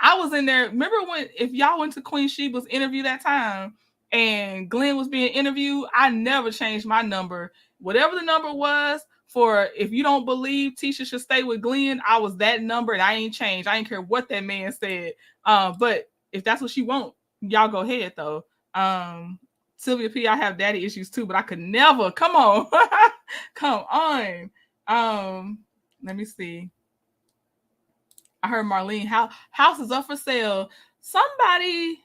was in there. Remember if y'all went to Queen Sheba's interview that time and Glenn was being interviewed, I never changed my number. Whatever the number was for if you don't believe Tisha should stay with Glenn, I was that number and I ain't changed. I ain't care what that man said. But if that's what she want, y'all go ahead though. Sylvia P, I have daddy issues too, but I could never. Come on. Come on. Let me see. I heard Marlene, house is up for sale. Somebody,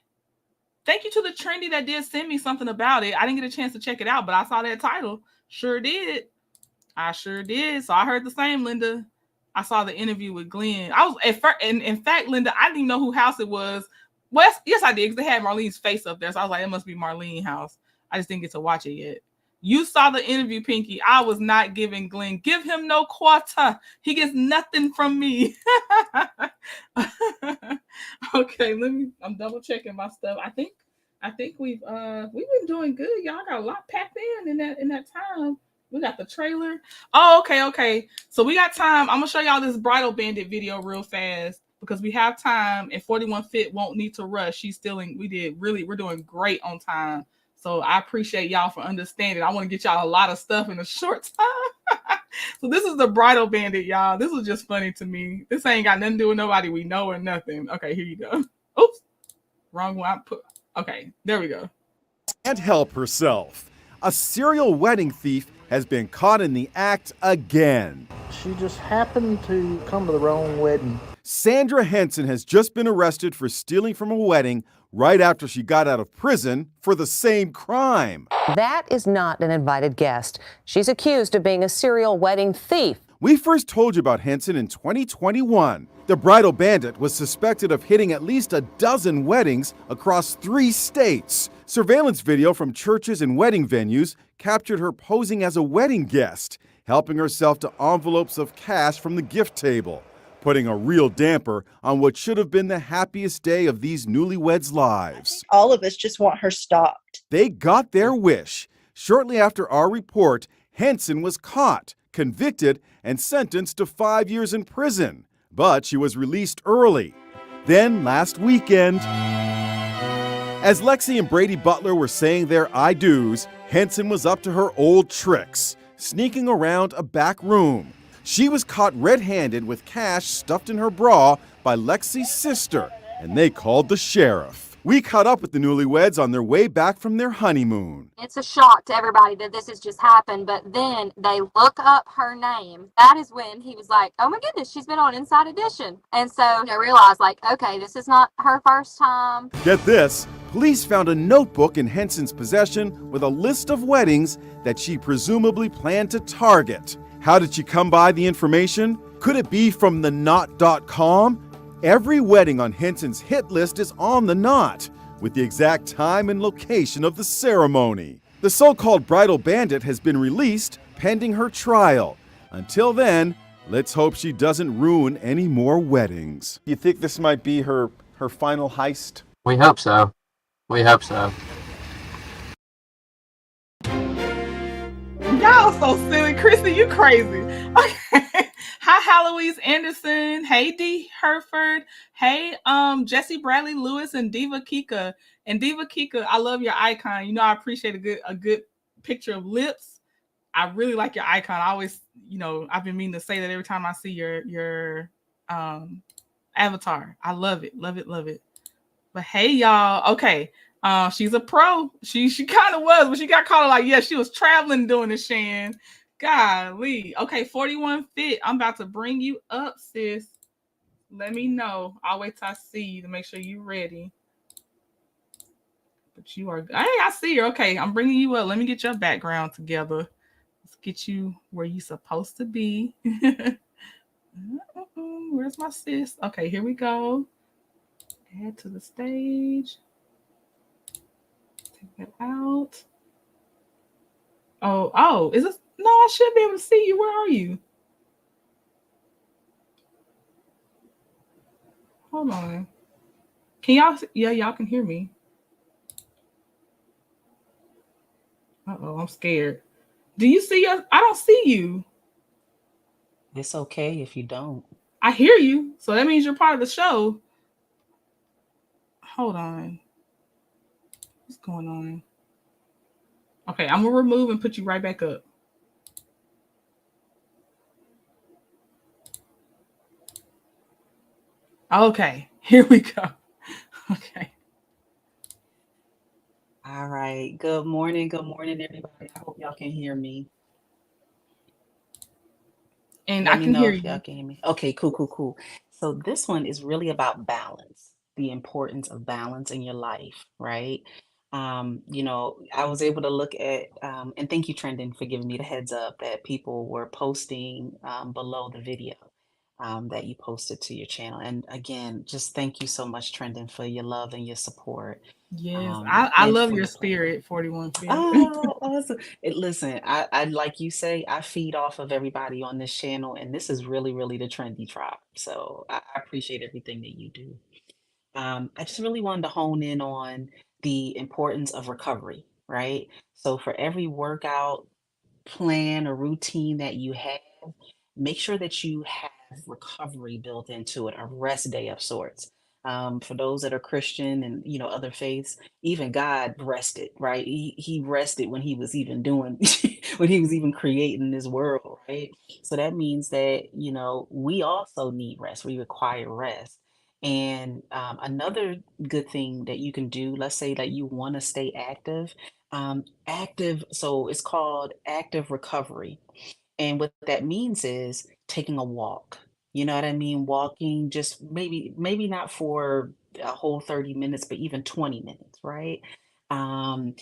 thank you to the Trendy that did send me something about it. I didn't get a chance to check it out, but I saw that title. Sure did. I sure did. So I heard the same, Linda. I saw the interview with Glenn. I was at first, and in fact, Linda, I didn't even know who house it was. Well, yes, I did, because they had Marlene's face up there. So I was like, it must be Marlene house. I just didn't get to watch it yet. You saw the interview, Pinky. I was not giving Glenn. Give him no quarter. He gets nothing from me. Okay, I'm double checking my stuff. I think we've been doing good. Y'all got a lot packed in that time. We got the trailer. Oh, okay. So we got time. I'm gonna show y'all this Bridal Bandit video real fast, because we have time, and 41 Fit won't need to rush. We're doing great on time. So I appreciate y'all for understanding. I want to get y'all a lot of stuff in a short time. So this is the Bridal Bandit, y'all. This was just funny to me. This ain't got nothing to do with nobody we know or nothing. Okay, here you go. Oops. Wrong one. Okay, there we go. Can't help herself. A serial wedding thief has been caught in the act again. She just happened to come to the wrong wedding. Sandra Henson has just been arrested for stealing from a wedding right after she got out of prison for the same crime. That is not an invited guest. She's accused of being a serial wedding thief. We first told you about Henson in 2021. The Bridal Bandit was suspected of hitting at least a dozen weddings across 3 states. Surveillance video from churches and wedding venues captured her posing as a wedding guest, helping herself to envelopes of cash from the gift table, putting a real damper on what should have been the happiest day of these newlyweds' lives. All of us just want her stopped. They got their wish. Shortly after our report, Henson was caught, convicted, and sentenced to 5 years in prison. But she was released early. Then, last weekend, as Lexi and Brady Butler were saying their I do's, Henson was up to her old tricks, sneaking around a back room. She was caught red-handed with cash stuffed in her bra by Lexi's sister, and they called the sheriff. We caught up with the newlyweds on their way back from their honeymoon. It's a shock to everybody that this has just happened, but then they look up her name. That is when he was like, oh my goodness, she's been on Inside Edition. And so they realized, like, okay, this is not her first time. Get this, police found a notebook in Henson's possession with a list of weddings that she presumably planned to target. How did she come by the information? Could it be from the knot.com? Every wedding on Henson's hit list is on the Knot, with the exact time and location of the ceremony. The so-called Bridal Bandit has been released pending her trial. Until then, let's hope she doesn't ruin any more weddings. You think this might be her final heist? We hope so. We hope so. Y'all so silly. Chrissy, you crazy. Okay. Hi, Heloise Anderson. Hey, D. Herford. Hey, Jesse Bradley Lewis and Diva Kika. And Diva Kika, I love your icon. You know, I appreciate a good picture of lips. I really like your icon. I always, I've been meaning to say that every time I see your avatar. I love it. Love it. Love it. But hey, y'all. Okay. She's a pro. She kind of was, but she got caught like, yeah, she was traveling doing the Shan. Golly. Okay, 41 Fit. I'm about to bring you up, sis. Let me know. I'll wait till I see you to make sure you're ready. But you are. Hey, I see you. Okay, I'm bringing you up. Let me get your background together. Let's get you where you're supposed to be. Where's my sis? Okay, here we go. Add to the stage. Take that out. Oh, is this? No, I should be able to see you. Where are you? Hold on. Can y'all? Yeah, y'all can hear me. I'm scared. Do you see us? I don't see you. It's okay if you don't. I hear you. So that means you're part of the show. Hold on. What's going on? Okay, I'm going to remove and put you right back up. Okay, here we go. Okay. All right. Good morning. Good morning, everybody. I hope y'all can hear me. And Let I me can know hear if you. y'all can hear me. Okay, cool. So this one is really about balance, the importance of balance in your life, right? I was able to look at, and thank you, Trendon, for giving me the heads up that people were posting below the video that you posted to your channel. And again, just thank you so much, Trendon, for your love and your support. Yes, I And love for your your spirit, 41 Fit. Oh, awesome. Listen, I like you say, I feed off of everybody on this channel, and this is really, really the trendy tribe. So I appreciate everything that you do. I just really wanted to hone in on the importance of recovery, right? So for every workout plan or routine that you have, make sure that you have recovery built into it, a rest day of sorts. For those that are Christian and other faiths, even God rested, right? He rested when he was even doing when he was even creating this world, right? So that means that we also need rest. We require rest. And another good thing that you can do, let's say that you want to stay active, active. So it's called active recovery. And what that means is taking a walk. You know what I mean? Walking just maybe not for a whole 30 minutes, but even 20 minutes, right? Um,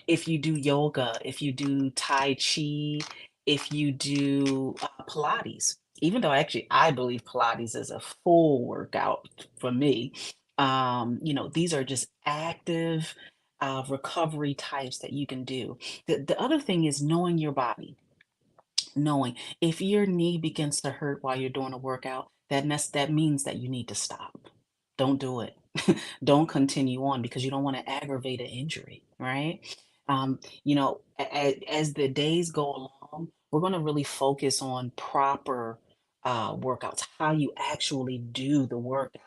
if you do yoga, if you do Tai Chi, if you do Pilates, even though actually I believe Pilates is a full workout for me, these are just active recovery types that you can do. The other thing is knowing your body, knowing if your knee begins to hurt while you're doing a workout, that means that you need to stop. Don't do it. Don't continue on because you don't want to aggravate an injury, right? As the days go along, we're going to really focus on proper workouts, how you actually do the workout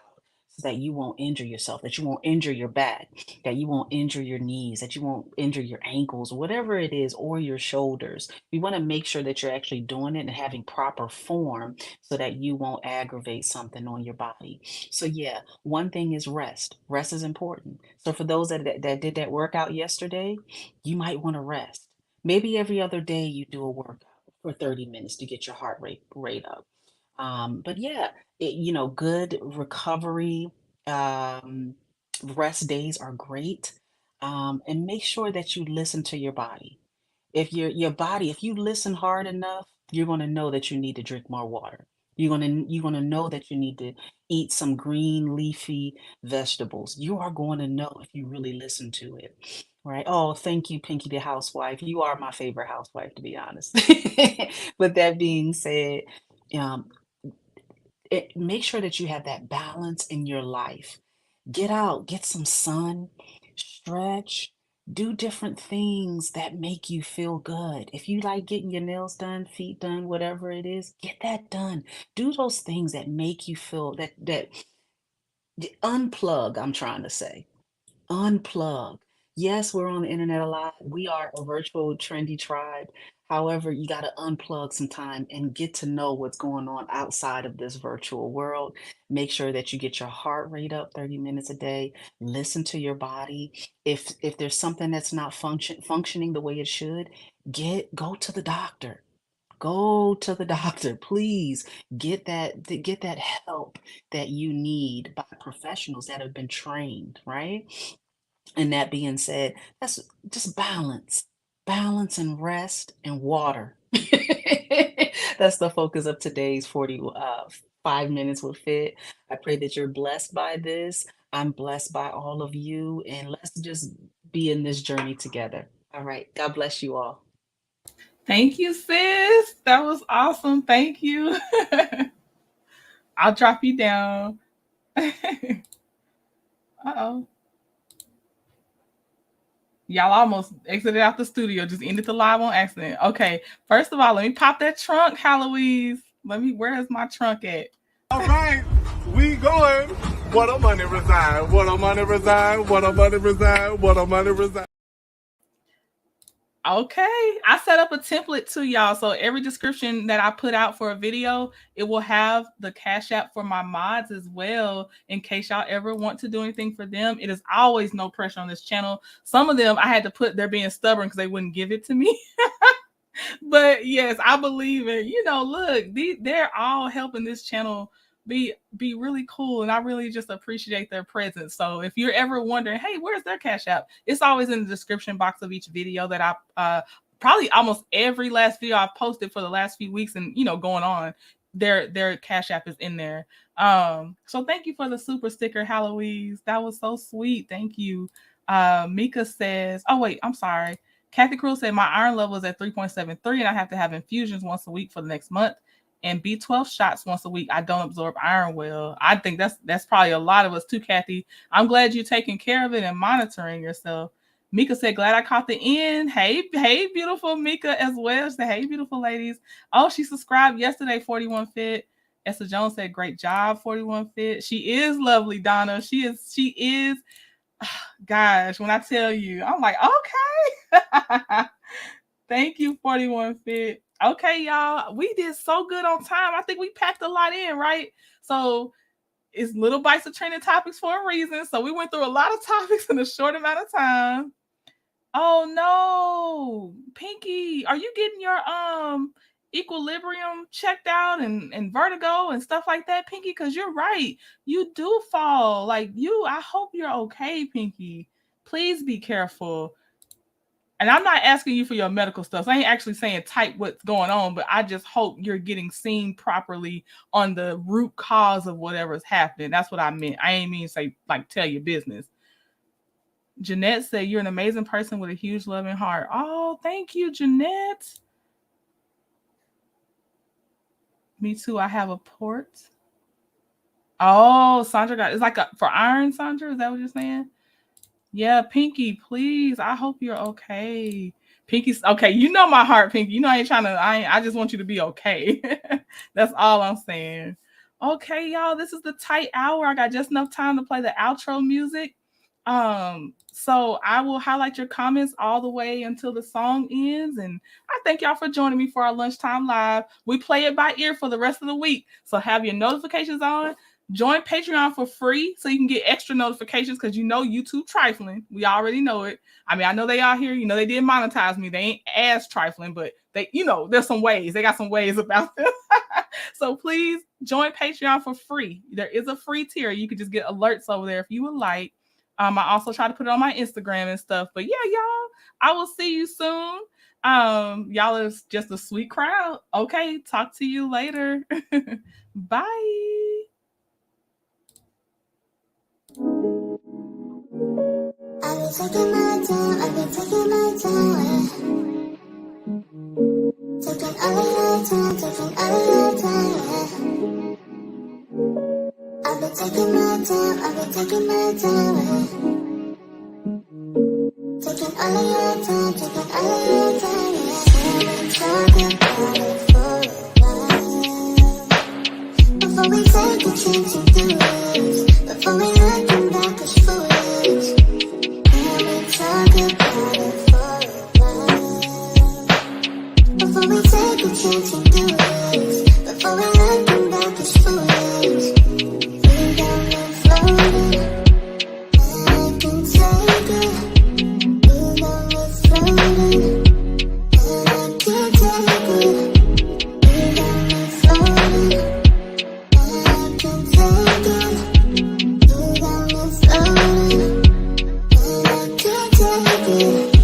so that you won't injure yourself, that you won't injure your back, that you won't injure your knees, that you won't injure your ankles, whatever it is, or your shoulders. We want to make sure that you're actually doing it and having proper form so that you won't aggravate something on your body. So yeah, one thing is rest. Rest is important. So for those that did that workout yesterday, you might want to rest. Maybe every other day you do a workout for 30 minutes to get your heart rate up. But yeah, good recovery, um, rest days are great. And make sure that you listen to your body. If your body, if you listen hard enough, you're going to know that you need to drink more water. You're going to know that you need to eat some green leafy vegetables. You are going to know if you really listen to it. Right. Oh, thank you, Pinky the housewife. You are my favorite housewife, to be honest. With that being said, um, make sure that you have that balance in your life. Get out, get some sun, stretch, do different things that make you feel good. If you like getting your nails done, feet done, whatever it is, get that done. Do those things that make you feel that unplug, I'm trying to say. Unplug. Yes, we're on the internet a lot. We are a virtual trendy tribe. However, you got to unplug some time and get to know what's going on outside of this virtual world. Make sure that you get your heart rate up 30 minutes a day. Listen to your body. If there's something that's not functioning the way it should, go to the doctor. Go to the doctor, please. Get that help that you need by professionals that have been trained, right? And that being said, that's just balance and rest and water. That's the focus of today's 5 minutes with Fit. I pray that you're blessed by this. I'm blessed by all of you, and let's just be in this journey together. All right. God bless you all. Thank you, sis. That was awesome. Thank you. I'll drop you down. Uh-oh. Y'all almost exited out the studio, just ended the live on accident. Okay, first of all, let me pop that trunk, Heloise. Where is my trunk at? All right, we going. What a money reside, what a money reside, what a money reside, what a money reside. Okay, I set up a template to y'all. So every description that I put out for a video, it will have the Cash App for my mods as well, in case y'all ever want to do anything for them. It is always no pressure on this channel. Some of them I had to put, they're being stubborn because they wouldn't give it to me. But yes, I believe it. Look, they're all helping this channel be really cool, and I really just appreciate their presence. So if you're ever wondering, hey, where's their Cash App, it's always in the description box of each video that I probably almost every last video I've posted for the last few weeks and going on, their Cash App is in there. So thank you for the super sticker, Heloise. That was so sweet. Thank you. Mika says, oh wait, I'm sorry. Kathy Cruz said my iron level is at 3.73 and I have to have infusions once a week for the next month and B12 shots once a week. I don't absorb iron well. I think that's probably a lot of us too, Kathy. I'm glad you're taking care of it and monitoring yourself. Mika said, glad I caught the end. Hey, beautiful Mika as well. She said, hey, beautiful ladies. Oh, she subscribed yesterday, 41 Fit. Esther Jones said, great job, 41 Fit. She is lovely, Donna. She is. Gosh, when I tell you, I'm like, okay. Thank you, 41 Fit. Okay, y'all. We did so good on time. I think we packed a lot in, right? So it's little bites of trending topics for a reason. So we went through a lot of topics in a short amount of time. Oh no, Pinky, are you getting your equilibrium checked out and vertigo and stuff like that, Pinky? Because you're right, you do fall. Like I hope you're okay, Pinky. Please be careful. And I'm not asking you for your medical stuff. So I ain't actually saying type what's going on, but I just hope you're getting seen properly on the root cause of whatever's happening. That's what I meant. I ain't mean to say like tell your business. Jeanette said, you're an amazing person with a huge loving heart. Oh, thank you, Jeanette. Me too. I have a port. Oh, Sandra got it's like for iron, Sandra. Is that what you're saying? Yeah, Pinky, please. I hope you're okay. Pinky's okay. You know my heart, Pinky. You know I ain't trying to. I just want you to be okay. That's all I'm saying. Okay, y'all. This is the tight hour. I got just enough time to play the outro music. So I will highlight your comments all the way until the song ends. And I thank y'all for joining me for our lunchtime live. We play it by ear for the rest of the week. So have your notifications on. Join Patreon for free so you can get extra notifications because you know YouTube trifling. We already know it. I mean, I know they are here. You know, they did monetize me. They ain't as trifling, but they, you know, there's some ways. They got some ways about them. So please join Patreon for free. There is a free tier. You can just get alerts over there if you would like. I also try to put it on my Instagram and stuff. But yeah, y'all, I will see you soon. Y'all is just a sweet crowd. Okay, talk to you later. Bye. I've been taking my time, I've been taking my time. Taking all of your time, taking all of your time. I've been taking my time, I've been taking my time. Taking all of your time, taking all of your time. We've been talking about it for a while. Before we take a chance and do it, before we looking back as foolish. Talk about it for a while. Before we take a chance and do it, before we looking back as foolish. We got me floating, and I can take it. We got me floating, and I can't take it. We got me floating, and I can take it. We got me floating. I can't take it.